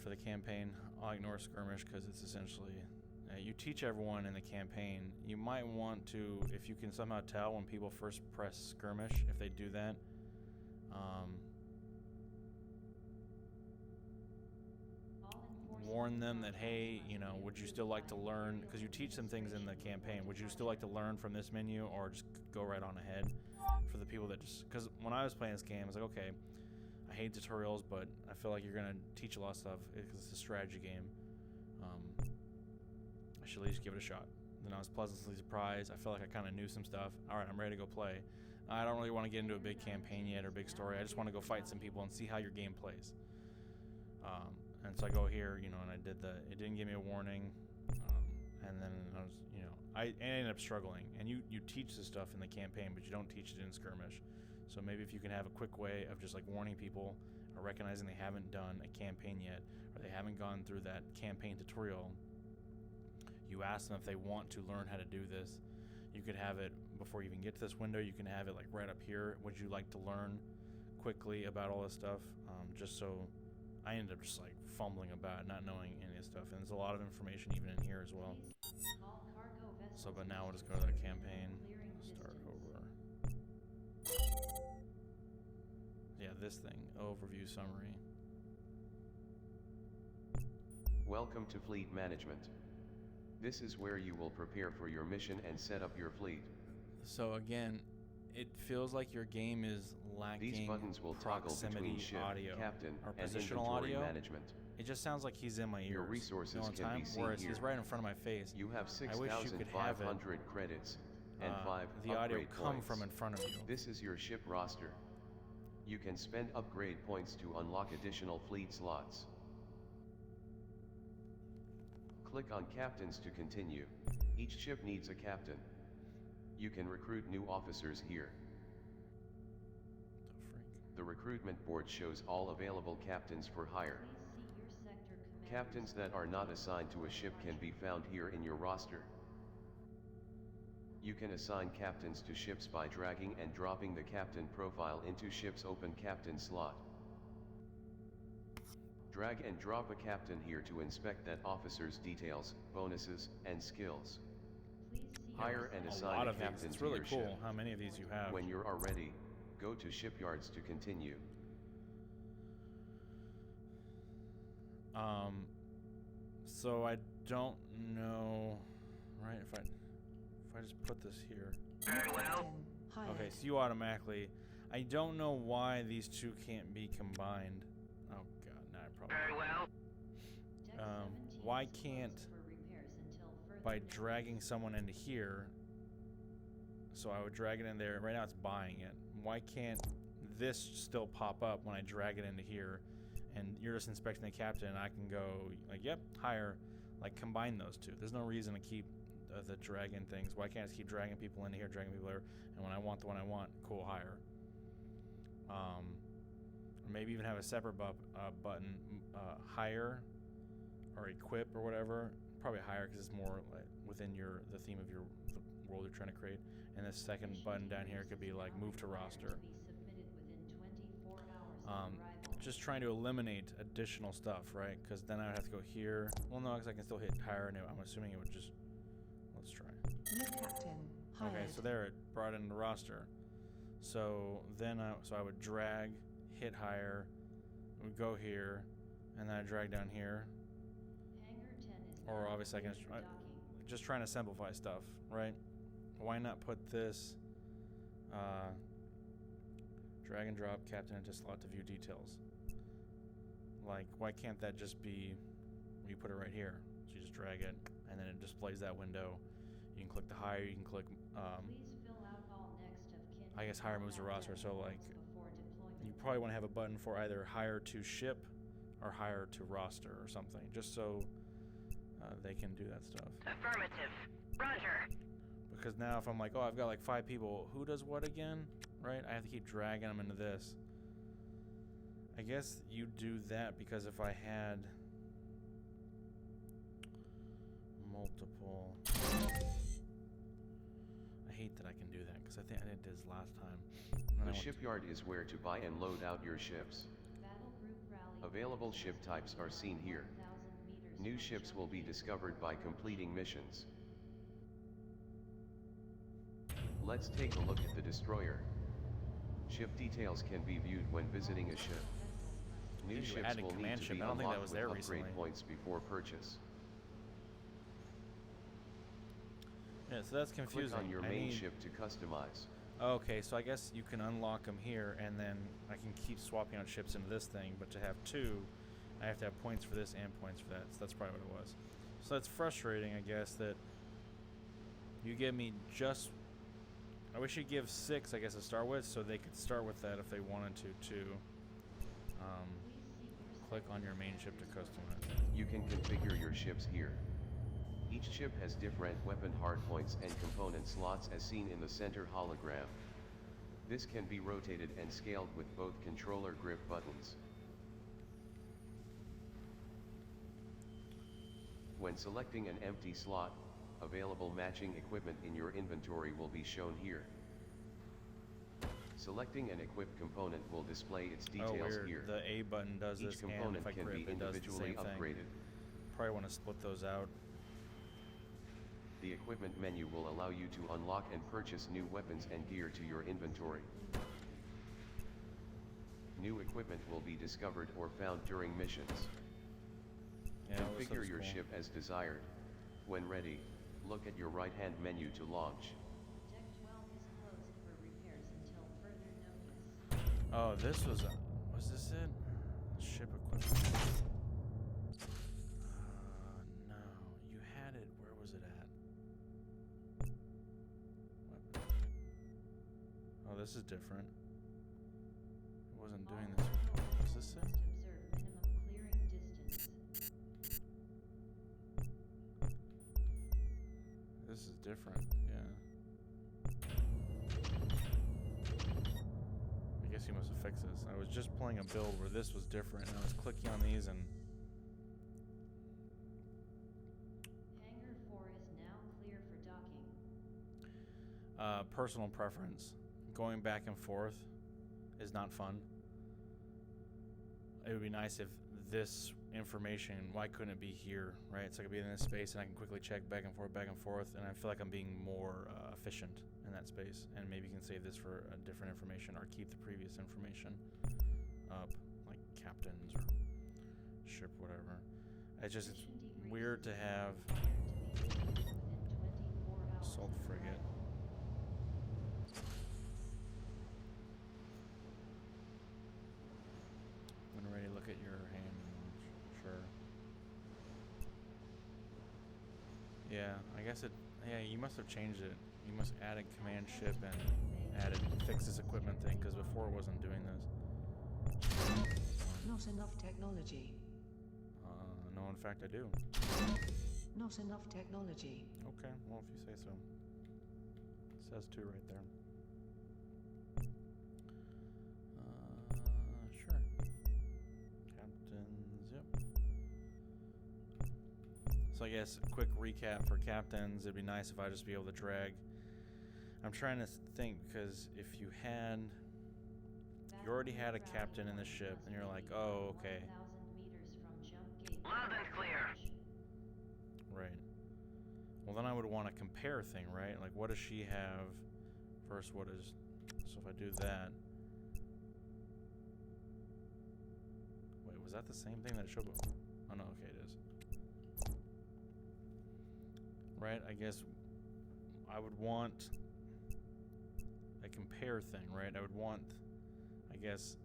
for the campaign. I'll ignore Skirmish because it's essentially you teach everyone in the campaign. You might want to, if you can somehow tell when people first press Skirmish, if they do that. Warn them that, hey, you know, would you still like to learn, because you teach them things in the campaign, would you still like to learn from this menu, or just go right on ahead? For the people that just, because when I was playing this game, I was like, okay, I hate tutorials, but I feel like you're going to teach a lot of stuff because it's a strategy game. I should at least give it a shot. Then I was pleasantly surprised. I felt like I kind of knew some stuff. Alright, I'm ready to go play. I don't really want to get into a big campaign yet or big story. I just want to go fight some people and see how your game plays. And so I go here, you know, and I did it didn't give me a warning. And then I was, you know, I ended up struggling. And you teach this stuff in the campaign, but you don't teach it in Skirmish. So maybe if you can have a quick way of just like warning people or recognizing they haven't done a campaign yet, or they haven't gone through that campaign tutorial, you ask them if they want to learn how to do this. You could have it before you even get to this window. You can have it like right up here. Would you like to learn quickly about all this stuff? Just so I ended up just like fumbling about, not knowing any of this stuff. And there's a lot of information even in here as well. So, but now we'll just go to the campaign. Start over. Yeah, this thing. Overview summary. Welcome to Fleet Management. This is where you will prepare for your mission and set up your fleet. So again, it feels like your game is lacking These buttons will toggle between ship, audio, captain, or and positional inventory audio. management. It just sounds like he's in my ears. Your resources all the can time, be seen whereas here. he's right in front of my face. You have I wish you could have 6,500 credits and 5 the audio upgrade come points. from in front of you. This is your ship roster. You can spend upgrade points to unlock additional fleet slots. Click on Captains to continue. Each ship needs a captain. You can recruit new officers here. The recruitment board shows all available captains for hire. Captains that are not assigned to a ship can be found here in your roster. You can assign captains to ships by dragging and dropping the captain profile into ship's open captain slot. Drag and drop a captain here to inspect that officer's details, bonuses, and skills. Hire and assign a captain It's to really your cool ship. how many of these you have. When you are ready, go to shipyards to continue. So I don't know, right? If I just put this here. Very well. Okay, so you automatically. I don't know why these two can't be combined. Oh god, now I probably. Very well. Why can't, by dragging someone into here, so I would drag it in there, right now it's buying it. Why can't this still pop up when I drag it into here, and you're just inspecting the captain, and I can go, like, yep, hire, like, combine those two. There's no reason to keep the dragging things. Why can't I just keep dragging people into here, dragging people there, and when I want the one I want, cool, hire. Or maybe even have a separate button, hire, or equip, or whatever. Probably hire, because it's more like within the theme of the world you're trying to create. And the second button down here could be like move to roster. Just trying to eliminate additional stuff, right? Because then I would have to go here. Well, no, because I can still hit hire. No, I'm assuming it would just. Let's try. New captain. Hired. Okay, so there it brought in the roster. So then I would drag, hit hire, would go here, and then I drag down here. Or obviously I can just trying to simplify stuff, right? Why not put this drag and drop captain into slot to view details? Like, why can't that just be you put it right here? So you just drag it and then it displays that window. You can click the hire, you can click I guess hire moves the roster, so like you probably want to have a button for either hire to ship or hire to roster or something, just so they can do that stuff. Affirmative. Roger. Because now if I'm like, oh, I've got like 5 people, who does what again? Right? I have to keep dragging them into this. I guess you do that because if I had multiple... I hate that I can do that because I think I did this last time. The shipyard is where to buy and load out your ships. Available ship types are seen here. New ships will be discovered by completing missions. Let's take a look at the destroyer. Ship details can be viewed when visiting a ship. New You ships added will need command to ship. be I don't think that unlocked was with there upgrade recently. points before purchase. Yeah, so that's Click confusing. on your I main need- ship to customize. Okay, so I guess you can unlock them here, and then I can keep swapping out ships into this thing, but to have two, I have to have points for this and points for that, so that's probably what it was. So that's frustrating, I guess, that you give me just... I wish you'd give 6, I guess, to start with, so they could start with that if they wanted to, too. Click on your main ship to customize. You can configure your ships here. Each ship has different weapon hardpoints and component slots as seen in the center hologram. This can be rotated and scaled with both controller grip buttons. When selecting an empty slot, available matching equipment in your inventory will be shown here. Selecting an equipped component will display its details weird. here. The A button does Each this, and component if I can grip, be it does the individually same thing. upgraded. Probably want to split those out. The equipment menu will allow you to unlock and purchase new weapons and gear to your inventory. New equipment will be discovered or found during missions. Yeah, well, this Configure looks your cool. ship as desired. When ready, look at your right-hand menu to launch. Oh, this was this it? Ship equipment. No, you had it. Where was it at? Weapon. Oh, this is different. It wasn't doing this. Was this it? This is different. Yeah. I guess you must have fixed this. I was just playing a build where this was different, and I was clicking on these and... Hangar 4 is now clear for docking. Personal preference. Going back and forth is not fun. It would be nice if this information, why couldn't it be here, right? So I could be in this space and I can quickly check back and forth, and I feel like I'm being more efficient in that space. And maybe you can save this for a different information or keep the previous information up, like captains or ship, whatever. It's just weird to have assault frigate. When ready, look at your hand. Sure. Yeah, I guess it. Yeah, you must have changed it. You must add a command ship and fix this equipment thing, because before it wasn't doing this. Not enough technology. No, in fact I do. Not enough technology. Okay, well if you say so. It says 2 right there. Sure. Captains, yep. So I guess a quick recap for captains. It'd be nice if I just be able to drag. I'm trying to think, because if you already had a captain in the ship, and you're like, oh, okay. Loud and clear. Right. Well, then I would want a compare thing, right? Like, what does she have versus what is... So if I do that... Wait, was that the same thing that it showed before? Oh, no, okay, it is. Right, I guess I would want a compare thing, right? I would want, I guess...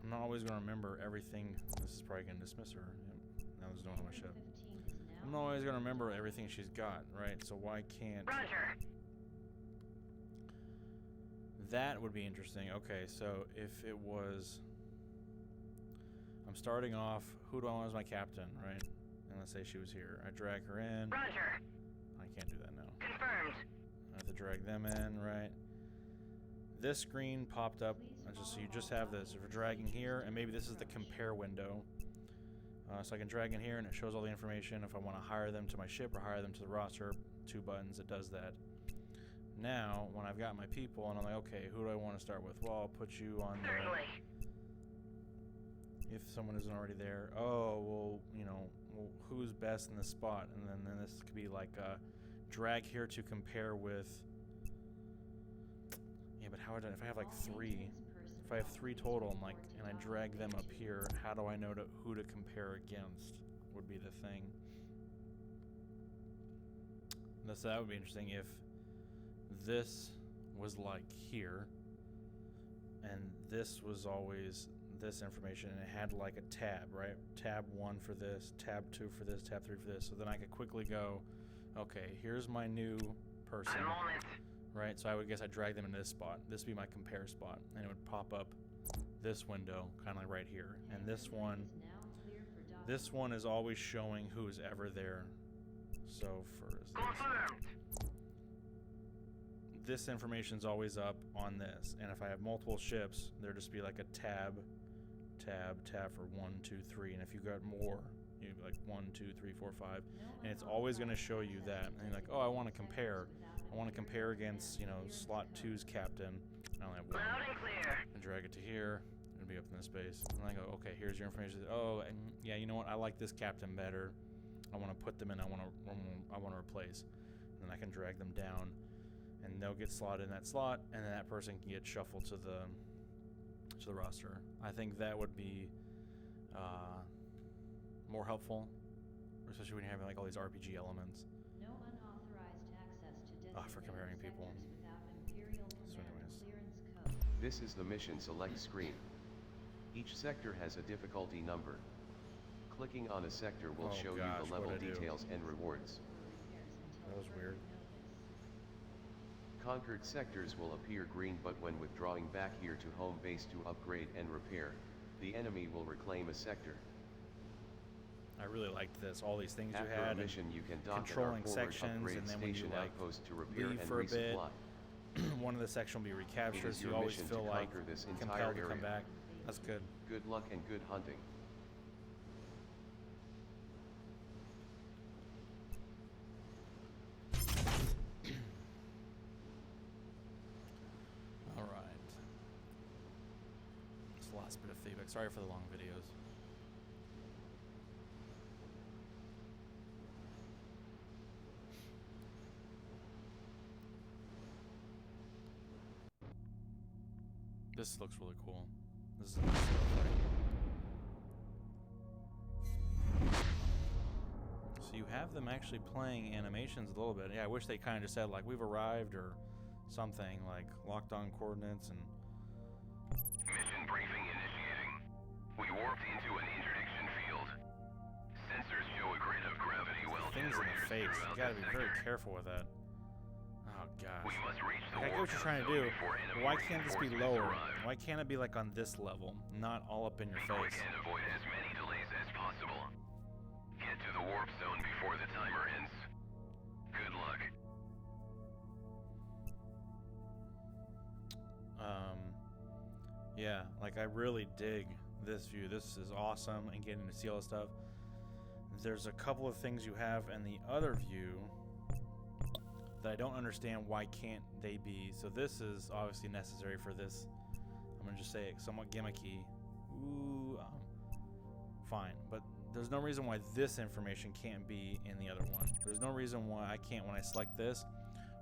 I'm not always going to remember everything. This is probably going to dismiss her. Yep. Now there's no one on my ship. I'm not always going to remember everything she's got, right? So why can't... Roger. That would be interesting. Okay, so if it was... I'm starting off, who do I want as my captain, right? And let's say she was here. I drag her in. Roger. I can't do that now. Confirmed. I have to drag them in, right? This screen popped up, so you just have this. If you're dragging here, and maybe this is the compare window. So I can drag in here, and it shows all the information. If I want to hire them to my ship or hire them to the roster, 2 buttons, it does that. Now, when I've got my people, and I'm like, okay, who do I want to start with? Well, I'll put you on there. Certainly. if someone isn't already there. Oh, well, you know, well, who's best in this spot? And then this could be like drag here to compare with. Yeah, but how would I, if I have like 3? If I have 3 total, and I drag them up here, how do I know who to compare against? Would be the thing. So that would be interesting if this was like here, and this was always this information, and it had like a tab, right? Tab 1 for this, tab 2 for this, tab 3 for this. So then I could quickly go, okay, here's my new person, I'm on it. right? So I would guess I'd drag them into this spot. This would be my compare spot, and it would pop up this window, kind of like right here. And this one is always showing who is ever there. So for Confirmed. this information is always up on this, and if I have multiple ships, there'd just be like a tab for 1, 2, 3, and if you got more, you'd be like 1, 2, 3, 4, 5, and it's always going to show you that. And you're like, oh, I want to compare. I want to compare against, you know, slot 2's captain. I only have 1. Loud and clear. And drag it to here. It'll be up in this space. And I go, okay, here's your information. Oh, and yeah, you know what? I like this captain better. I want to put them in. I want to replace. And then I can drag them down, and they'll get slotted in that slot, and then that person can get shuffled to the roster. I think that would be more helpful, especially when you're having like all these RPG elements. No unauthorized access to For comparing people. without Imperial So Command anyways. clearance code. This is the mission select screen. Each sector has a difficulty number. Clicking on a sector will Oh show you gosh, the level what'd I do? details and rewards. That was weird. Conquered sectors will appear green, but when withdrawing back here to home base to upgrade and repair, the enemy will reclaim a sector. I really liked this. All these things you After had, a mission, you can dock at our controlling forward sections, upgrade and then when you station like outpost to repair leave and for a bit, resupply. one of the section will be It recaptured, is so your you always mission feel to like conquer this entire compelled to come area. back. That's good. Good luck and good hunting. All right. It's the last bit of feedback. Sorry for the long videos. This looks really cool. This is a nice little thing. So you have them actually playing animations a little bit. Yeah, I wish they kind of just said like we've arrived or something, like locked on coordinates and Mission briefing initiating. We warped into an interdiction field. Sensors show a grid of gravity well things in the generators face. You throughout gotta the be very sector. careful with that. Oh gosh. We must reach the I get warp what you're trying to zone do. before enemy Why can't this be reinforcements lower? arrive. Why can't it be like on this level, not all up in your So we face? can avoid as many delays as possible. Get to the warp zone before the timer ends. Good luck. Yeah, like I really dig this view. This is awesome, and getting to see all this stuff. There's a couple of things you have in the other view that I don't understand. Why can't they be? So this is obviously necessary for this. I'm gonna just say it somewhat gimmicky. Ooh, fine, but there's no reason why this information can't be in the other one. There's no reason why I can't, when I select this,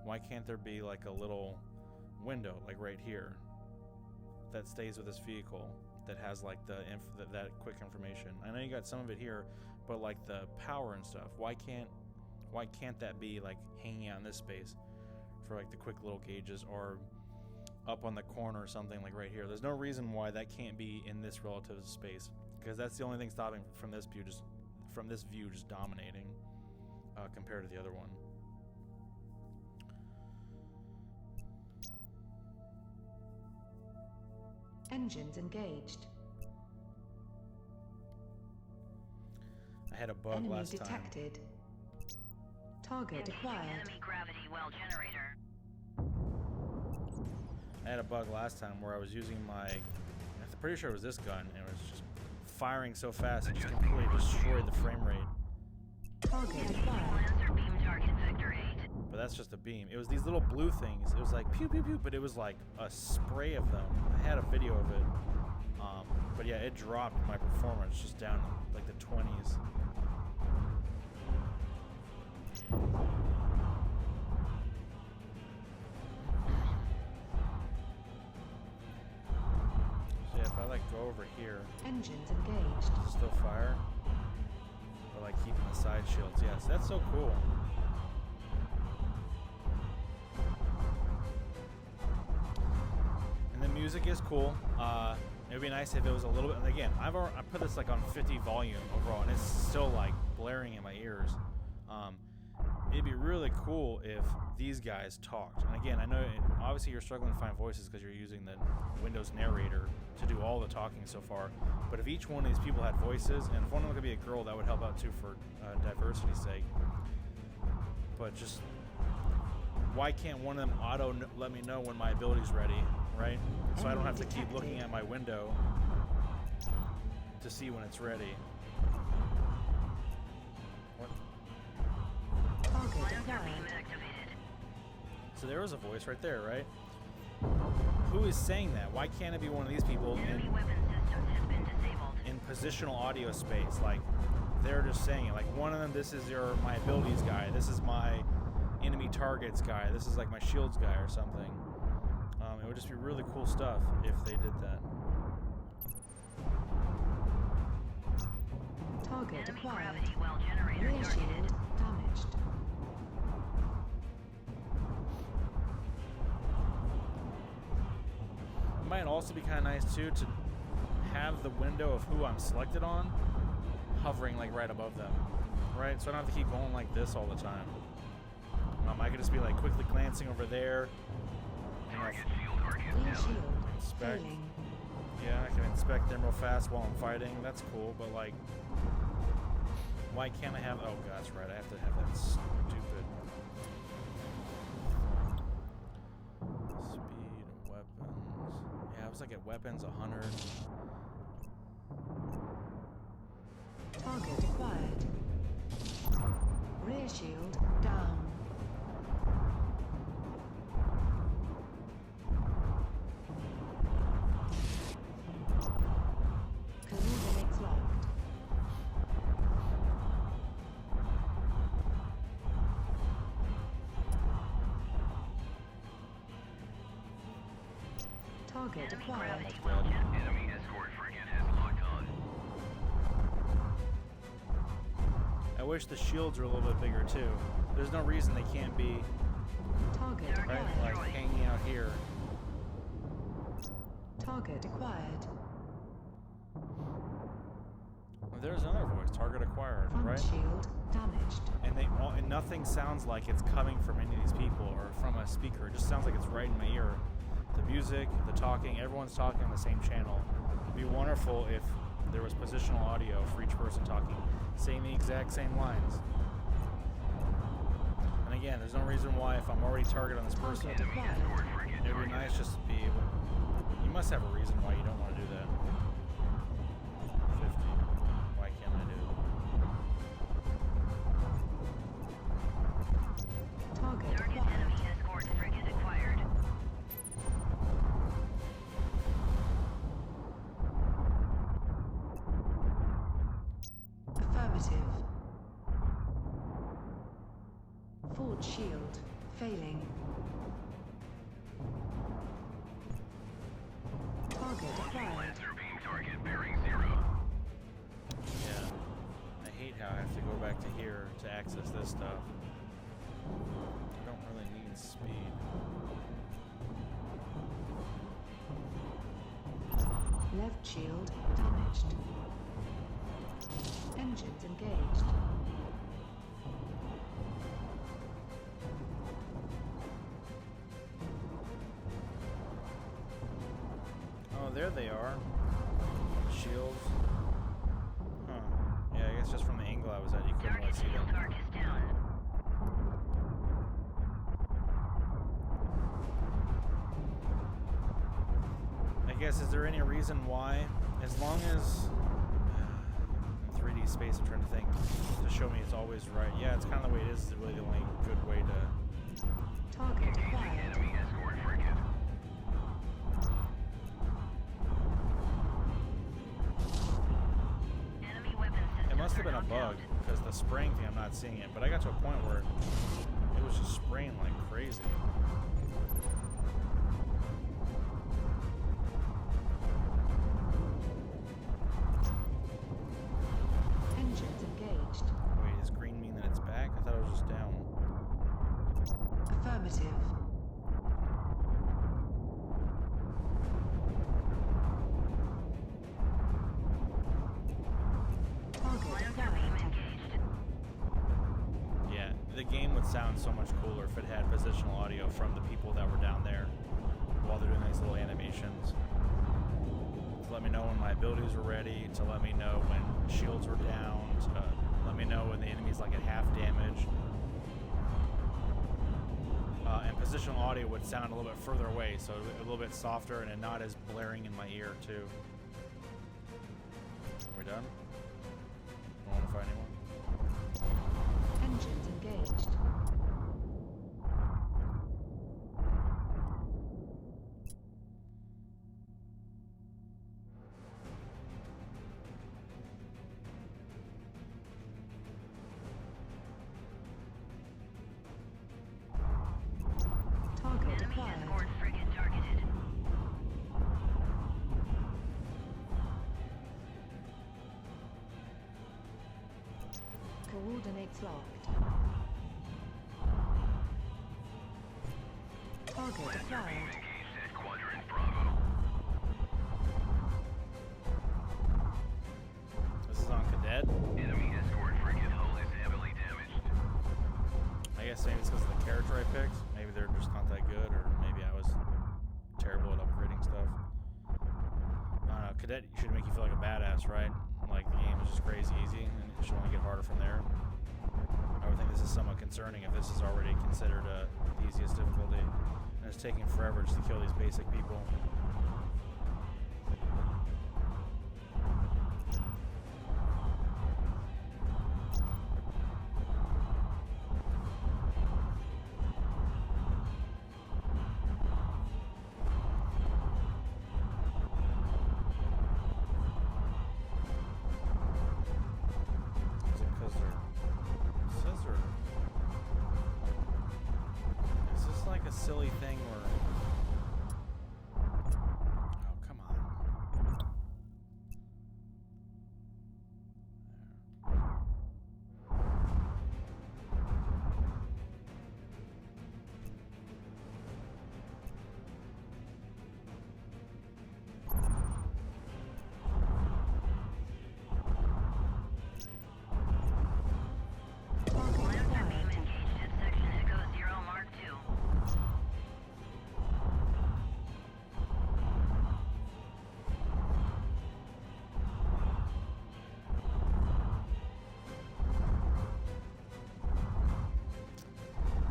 why can't there be like a little window, like right here, that stays with this vehicle, that has like that quick information. I know you got some of it here, but like the power and stuff, why can't that be like hanging out in this space for like the quick little gauges, or up on the corner or something like right here? There's no reason why that can't be in this relative space, because that's the only thing stopping from this view just dominating compared to the other one. Engines engaged. I had a bug Enemy last time. detected. Target acquired. Enemy gravity well generator. I had a bug last time where I was using I'm pretty sure it was this gun, and it was just firing so fast it just completely destroyed the frame rate. Target acquired. Laser beam target sector 8. But that's just a beam. It was these little blue things. It was like pew pew pew, but it was like a spray of them. I had a video of it. But yeah, it dropped my performance just down in like the 20s. So yeah, if I like go over here, Engines engaged. does it still fire? Or like keeping the side shields. Yes, that's so cool. And the music is cool. It would be nice if it was a little bit. And again, I put this like on 50 volume overall, and it's still like blaring in my ears. It'd be really cool if these guys talked. And again, I know obviously you're struggling to find voices because you're using the Windows narrator to do all the talking so far. But if each one of these people had voices, and if one of them could be a girl, that would help out too for diversity's sake. But just why can't one of them let me know when my ability's ready, right? So I don't have to keep looking at my window to see when it's ready. What? Target Laser acquired. beam activated. So there was a voice right there, right? Who is saying that? Why can't it be one of these people Enemy weapon system has been disabled. in positional audio space? Like they're just saying it. Like one of them, this is my abilities guy. This is my enemy targets guy. This is like my shields guy or something. It would just be really cool stuff if they did that. Target Enemy acquired. gravity well generator Rear targeted. shield damaged. It might also be kind of nice too to have the window of who I'm selected on hovering like right above them, right? So I don't have to keep going like this all the time. I could just be like quickly glancing over there. You know, Target shield target Rear down. shield Inspect. failing. yeah, I can inspect them real fast while I'm fighting. That's cool, but like, why can't I have? Oh, that's right. I have to have that stupid speed weapons. Yeah, I was like at weapons 100. Target acquired. Rear shield down. Coordinates locked. Target Enemy acquired. gravity well generated. Enemy escort frigate has locked on. I wish the shields were a little bit bigger too. There's no reason they can't be Target right, acquired. like hanging out here. Target acquired. Well, there's another voice. Target acquired, Front right? shield damaged. And nothing sounds like it's coming from any of these people or from a speaker. It just sounds like it's right in my ear. The music, the talking, everyone's talking on the same channel. It'd be wonderful if there was positional audio for each person talking, saying the exact same lines. And again, there's no reason why if I'm already targeted on this person, Target acquired. Escort frigate it'd be nice just to be able. You must have a reason why you don't want to do that. 50. Why can't I do that? Target Target acquired. enemy escort frigate acquired. Affirmative. Forward shield failing. Target acquired. laser beam target bearing 0. Yeah. I hate how I have to go back to here to access this stuff. I don't really need speed. Left shield damaged. Engines engaged. Oh, there they are. Shields. Huh. Yeah, I guess just from the angle I was at, you couldn't really Target see shield them. arc is down. I guess, is there any reason why, as long as 3D space, I'm trying to think, to show me it's always right. Yeah, it's kind of the way it is really the only good way to. Target Engaging acquired. enemy escort frigate. must have been a bug because the spraying thing, I'm not seeing it. But I got to a point where it was just spraying like crazy. Engines engaged. Wait, does green mean that it's back? I thought it was just down. Affirmative. Target Laser beam acquired. engaged. Yeah, the game would sound so much cooler if it had positional audio from the people that were down there while they're doing these little animations. To let me know when my abilities were ready, to let me know when shields were down, to let me know when the enemy's like at half damage. And positional audio would sound a little bit further away, so a little bit softer and not as blaring in my ear too. Are we done? I don't want to fight anyone. Engines engaged. Target Enemy acquired. escort frigate targeted. Coordinates locked. Target Laser beam acquired. engaged at Quadrant Bravo. This is on Cadet. Enemy escort frigate hull is heavily damaged. I guess maybe it's because of the character I picked. Maybe they're just not that good, or maybe I was terrible at upgrading stuff. I don't know. Cadet should make you feel like a badass, right? Like the game is just crazy easy, and it should only get harder from there. I would think this is somewhat concerning if this is already considered the easiest difficulty, and it's taking forever just to kill these basic people. Is it because they're scissor? Is this like a silly thing where? Oh, come on. Target Laser beam acquired. engaged at Section Echo 0 Mark II.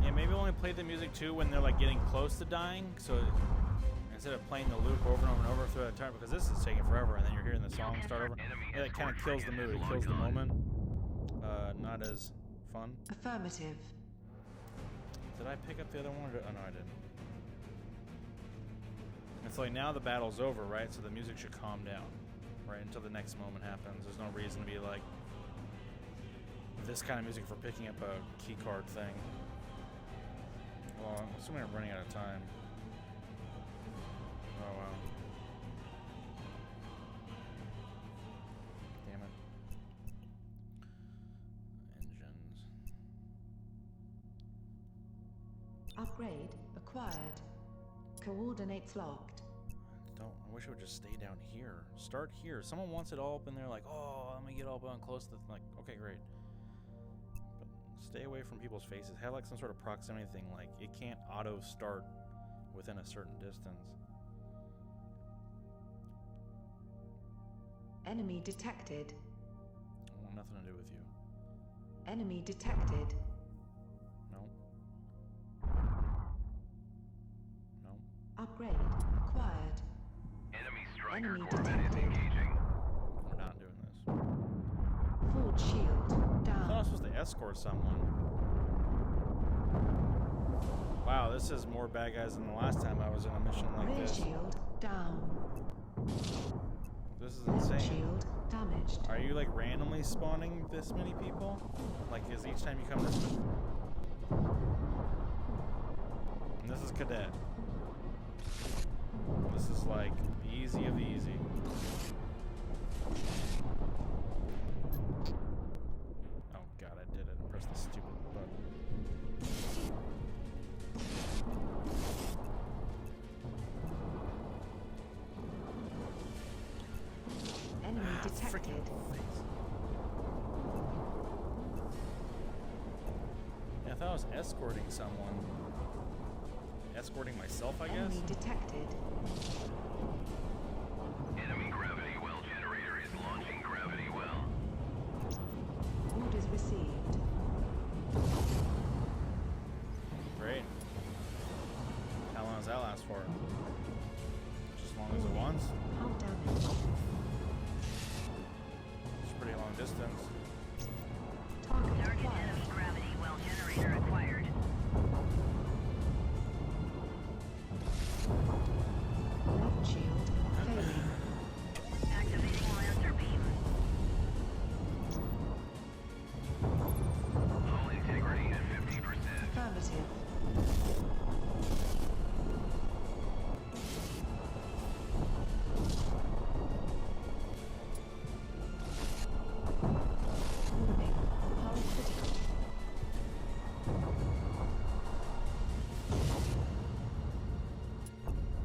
Yeah, maybe only play the music too when they're like getting close to dying. So instead of playing the loop over and over and over throughout the time, because this is taking forever, and then you're hearing the song start over. Yeah, it kind of kills the mood. It kills the moment. Not as fun. Affirmative. Did I pick up the other one? Oh no, I didn't. It's like now the battle's over, right? So the music should calm down, right? Until the next moment happens. There's no reason to be like this kind of music for picking up a key card thing. Well, I'm assuming I'm running out of time. Oh wow. Damn it. Engines. Upgrade acquired. Coordinates locked. I wish it would just stay down here. Start here. Someone wants it all up in there, like, oh, let me get all up on close to the like, okay, great. But stay away from people's faces. Have like some sort of proximity thing, like it can't auto start within a certain distance. Enemy detected. I want nothing to do with you. Enemy detected. No. No. Upgrade acquired. Enemy striker Enemy corvette is detected. engaging. We're not doing this. Forward shield I thought I down. was supposed to escort someone. Wow, this is more bad guys than the last time I was in a mission like Rear this. shield down. This is Left insane. shield Damaged. Are you like randomly spawning this many people? Like, is each time you come this way? And this is Cadet. This is like easy of the easy. Oh god, I did it. I pressed the stupid button. Enemy detected. Yeah, I thought I was escorting someone. Escorting myself, I guess? Enemy detected. Enemy gravity well generator is launching gravity well. Orders received. Great. How long does that last for? Just as long as it wants? Hull damaged. It's a pretty long distance. Target Target acquired. enemy gravity well generator acquired. Left shield failing. Activating laser beam. Hull integrity at 50%. Affirmative. Warning. Hull critical.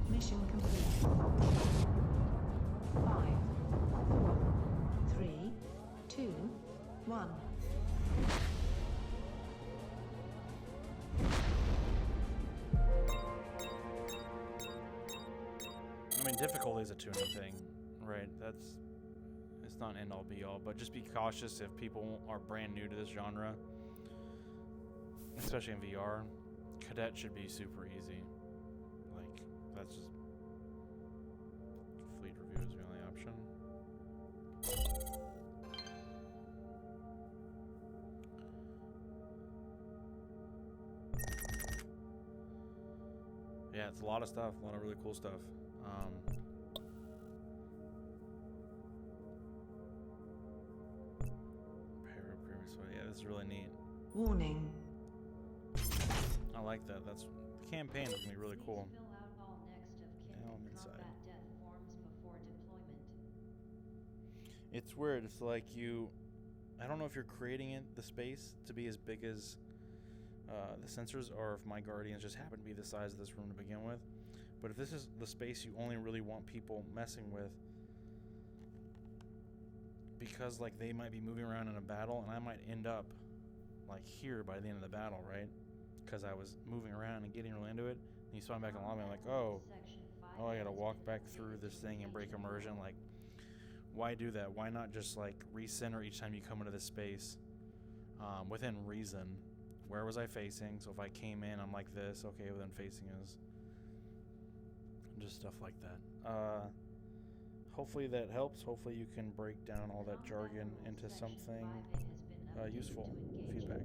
Mission complete. 5, 4, 3, 2, 1. I mean, difficulty is a tuning thing, right? It's not an end all be all, but just be cautious if people are brand new to this genre, especially in VR. Cadet should be super easy. Like, that's just fleet review is the only option. Yeah, it's a lot of stuff, a lot of really cool stuff. Yeah, this is really neat. Warning. I like that. That's the campaign is gonna be really cool. Fill out all next of kin Down combat inside. death forms before deployment. It's weird. It's like I don't know if you're creating the space to be as big as the sensors, or if my guardians just happen to be the size of this room to begin with. But if this is the space you only really want people messing with, because like they might be moving around in a battle, and I might end up like here by the end of the battle, right? Because I was moving around and getting really into it. And you saw me back in the lobby. I'm like, oh, I gotta walk back through this thing and break immersion. Like, why do that? Why not just like recenter each time you come into this space within reason? Where was I facing? So if I came in, I'm like this. Okay, well then facing is just stuff like that. Hopefully that helps. Hopefully you can break down all that jargon into something useful. Feedback.